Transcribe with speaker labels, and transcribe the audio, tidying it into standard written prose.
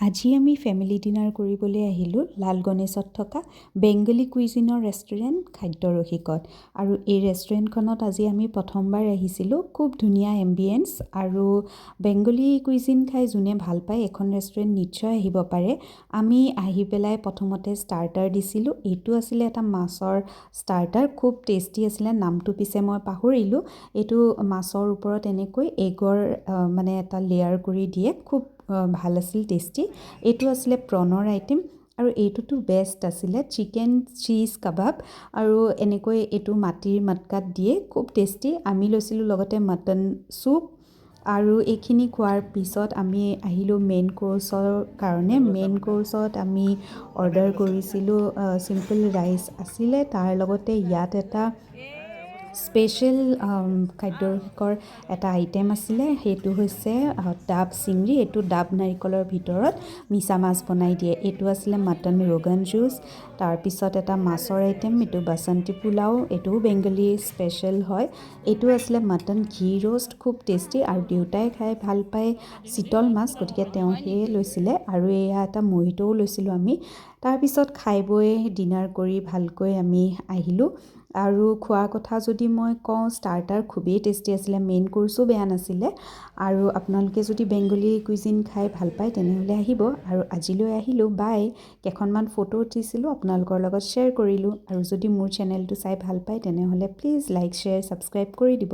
Speaker 1: আজি আমি family dinner কৰিবলৈ আহিলোঁ লাল গণেশত থকা বেংগলী কুইজিনৰ ৰেষ্টুৰেণ্ট খাদ্য ৰসিকত। আৰু এই ৰেষ্টুৰেণ্টখনত আজি আমি প্ৰথমবাৰ আহিছিলোঁ। খুব ধুনীয়া এম্বিয়েন্স আৰু বেংগলী কুইজিন খাই যোনে ভাল পায় এখন ৰেষ্টুৰেণ্ট নিশ্চয় আহিব পাৰে। আমি আহি পেলাই প্ৰথমতে ষ্টাৰ্টাৰ দিছিলোঁ। এইটো আছিলে এটা মাছৰ ষ্টাৰ্টাৰ, খুব টেষ্টি আছিলে। নামটো পিছে মই পাহৰিলোঁ। এইটো মাছৰ ওপৰত এনেকৈ এগৰ মানে এটা লেয়াৰ কৰি দিয়ে, খুব ভাল আছিল, টেষ্টি। এইটো আছিলে প্ৰনৰ আইটেম আৰু এইটোতো বেষ্ট আছিলে, চিকেন চীজ কাবাব আৰু এনেকৈ এইটো মাটিৰ মটকাত দিয়ে, খুব টেষ্টি। আমি লৈছিলোঁ লগতে মটন চুপ আৰু এইখিনি খোৱাৰ পিছত আমি আহিলোঁ মেইন কোৰ্চৰ কাৰণে। মেইন কোৰ্চত আমি অৰ্ডাৰ কৰিছিলোঁ চিম্পল ৰাইচ আছিলে, তাৰ লগতে ইয়াত এটা স্পেচিয়েল খাদ্য ৰসিকৰ এটা আইটেম আছিলে, সেইটো হৈছে ডাব চিংৰি। এইটো ডাব নাৰিকলৰ ভিতৰত মিছা মাছ বনাই দিয়ে। এইটো আছিলে মটন ৰোগন জুচ। তাৰপিছত এটা মাছৰ আইটেম, এইটো বাসন্তী পোলাও, এইটোও বেংগলী স্পেচিয়েল হয়। এইটো আছিলে মটন ঘি ৰোষ্ট, খুব টেষ্টি। আৰু দেউতাই খাই ভাল পায় চিতল মাছ, গতিকে তেওঁ সেয়ে লৈছিলে। আৰু এয়া এটা মহিতও লৈছিলোঁ আমি। তাৰপিছত খাই বৈ ডিনাৰ কৰি ভালকৈ আমি আহিলোঁ। আৰু খোৱাৰ কথা যদি মই কওঁ, ষ্টাৰ্টাৰ খুবেই টেষ্টি আছিলে, মেইন কোৰ্চো বেয়া নাছিলে। আৰু আপোনালোকে যদি বেংগলী কুইজিন খাই ভাল পায় তেনেহ'লে আহিব। আৰু আজিলৈ আহিলোঁ, বাই। কেইখনমান ফটো উঠিছিলোঁ, আপোনালোকৰ লগত শ্বেয়াৰ কৰিলোঁ। আৰু যদি মোৰ চেনেলটো চাই ভাল পায় তেনেহ'লে প্লিজ লাইক, শ্বেয়াৰ, ছাবস্ক্ৰাইব কৰি দিব।